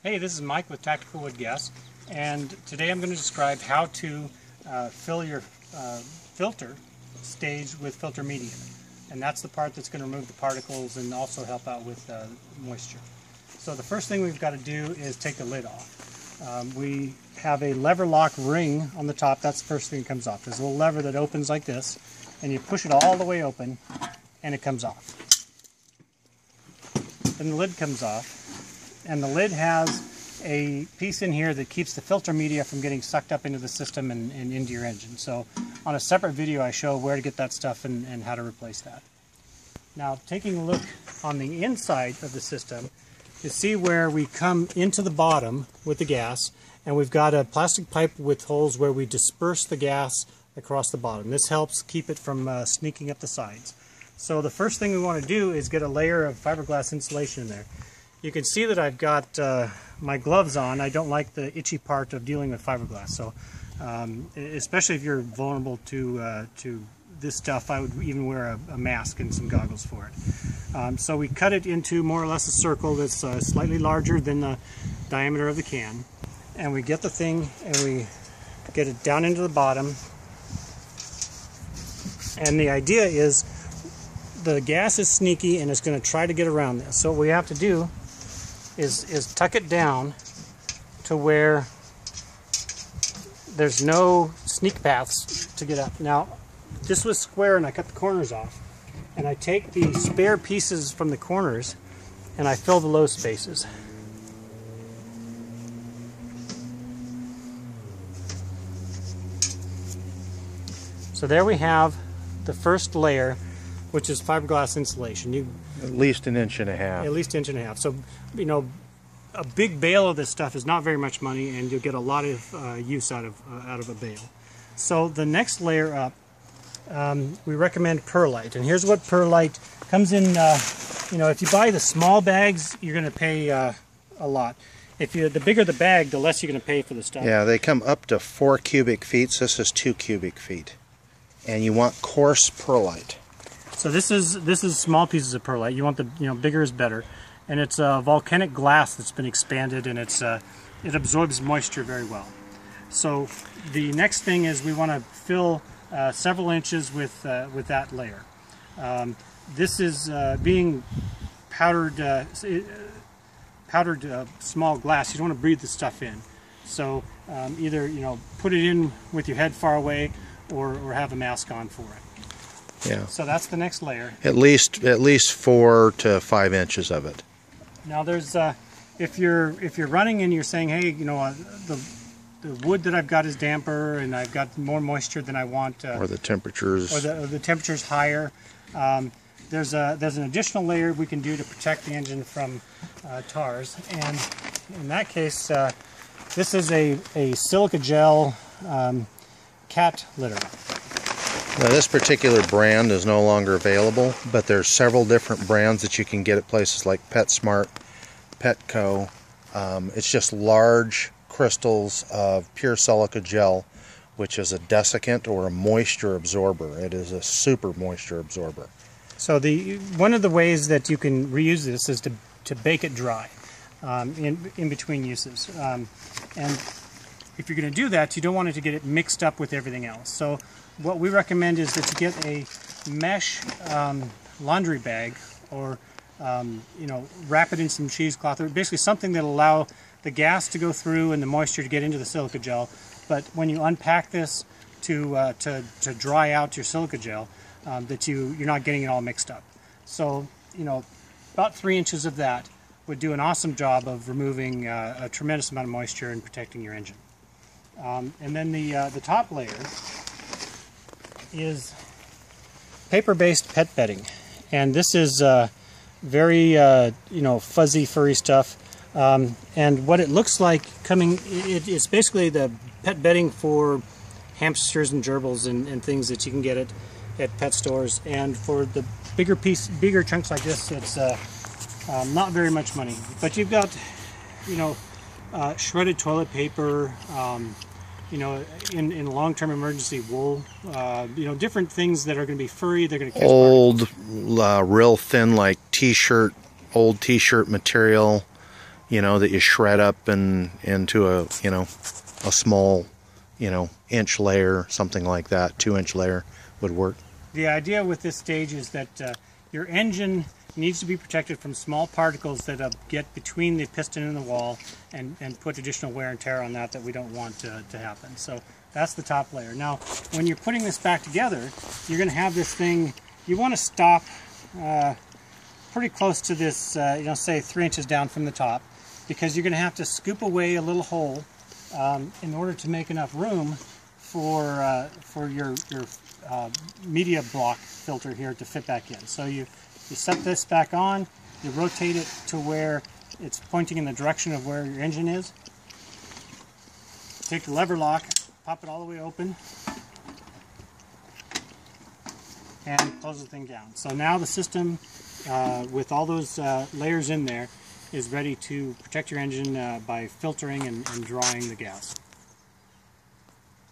Hey, this is Mike with Tactical Wood Gas, and today I'm going to describe how to fill your filter stage with filter media. And that's the part that's going to remove the particles and also help out with moisture. So the first thing we've got to do is take the lid off. We have a lever lock ring on the top. That's the first thing that comes off. There's a little lever that opens like this, and you push it all the way open and it comes off. Then the lid comes off. And the lid has a piece in here that keeps the filter media from getting sucked up into the system and into your engine. So on a separate video I show where to get that stuff and how to replace that. Now taking a look on the inside of the system, you see where we come into the bottom with the gas, and we've got a plastic pipe with holes where we disperse the gas across the bottom. This helps keep it from sneaking up the sides. So the first thing we want to do is get a layer of fiberglass insulation in there. You can see that I've got my gloves on. I don't like the itchy part of dealing with fiberglass, so especially if you're vulnerable to this stuff, I would even wear a mask and some goggles for it. So we cut it into more or less a circle that's slightly larger than the diameter of the can, and we get the thing and we get it down into the bottom. And the idea is the gas is sneaky and it's going to try to get around this. So what we have to do is tuck it down to where there's no sneak paths to get up. Now, this was square and I cut the corners off. And I take the spare pieces from the corners and I fill the low spaces. So there we have the first layer, which is fiberglass insulation. At least an inch and a half. At least an inch and a half. So, you know, a big bale of this stuff is not very much money, and you'll get a lot of use out of a bale. So the next layer up, we recommend perlite. And here's what perlite comes in. You know, if you buy the small bags, you're going to pay a lot. The bigger the bag, the less you're going to pay for the stuff. Yeah, they come up to 4 cubic feet. So this is 2 cubic feet, and you want coarse perlite. So this is small pieces of perlite. You want the bigger is better, and it's a volcanic glass that's been expanded, and it absorbs moisture very well. So the next thing is we want to fill several inches with that layer. This is being powdered small glass. You don't want to breathe the stuff in. So either put it in with your head far away, or have a mask on for it. Yeah. So that's the next layer. At least 4 to 5 inches of it. Now there's if you're running and you're saying, hey, the wood that I've got is damper and I've got more moisture than I want, or the temperatures, or the temperature's higher. There's an additional layer we can do to protect the engine from tars, and in that case, this is a silica gel cat litter. Now this particular brand is no longer available, but there's several different brands that you can get at places like PetSmart, Petco. It's just large crystals of pure silica gel, which is a desiccant or a moisture absorber. It is a super moisture absorber. So one of the ways that you can reuse this is to bake it dry in between uses. And if you're going to do that, you don't want it to get it mixed up with everything else. So what we recommend is that you get a mesh laundry bag, or wrap it in some cheesecloth, or basically something that'll allow the gas to go through and the moisture to get into the silica gel. But when you unpack this to dry out your silica gel, that you're not getting it all mixed up. So about 3 inches of that would do an awesome job of removing a tremendous amount of moisture and protecting your engine. And then the top layer is paper-based pet bedding, and this is very fuzzy, furry stuff. And what it looks like it's basically the pet bedding for hamsters and gerbils and things that you can get at pet stores. And for the bigger chunks like this, it's not very much money. But you've got shredded toilet paper. In long-term emergency wool, different things that are going to be furry. They're going to catch old, real thin, like old t-shirt material. that you shred up and into a small, inch layer, something like that, 2-inch layer would work. The idea with this stage is that your engine needs to be protected from small particles that get between the piston and the wall and put additional wear and tear on that we don't want to happen. So that's the top layer. Now, when you're putting this back together, you're going to have this thing, you want to stop pretty close to this, say 3 inches down from the top, because you're going to have to scoop away a little hole in order to make enough room for your media block filter here to fit back in. So you set this back on, you rotate it to where it's pointing in the direction of where your engine is. Take the lever lock, pop it all the way open, and close the thing down. So now the system, with all those layers in there, is ready to protect your engine by filtering and drawing the gas.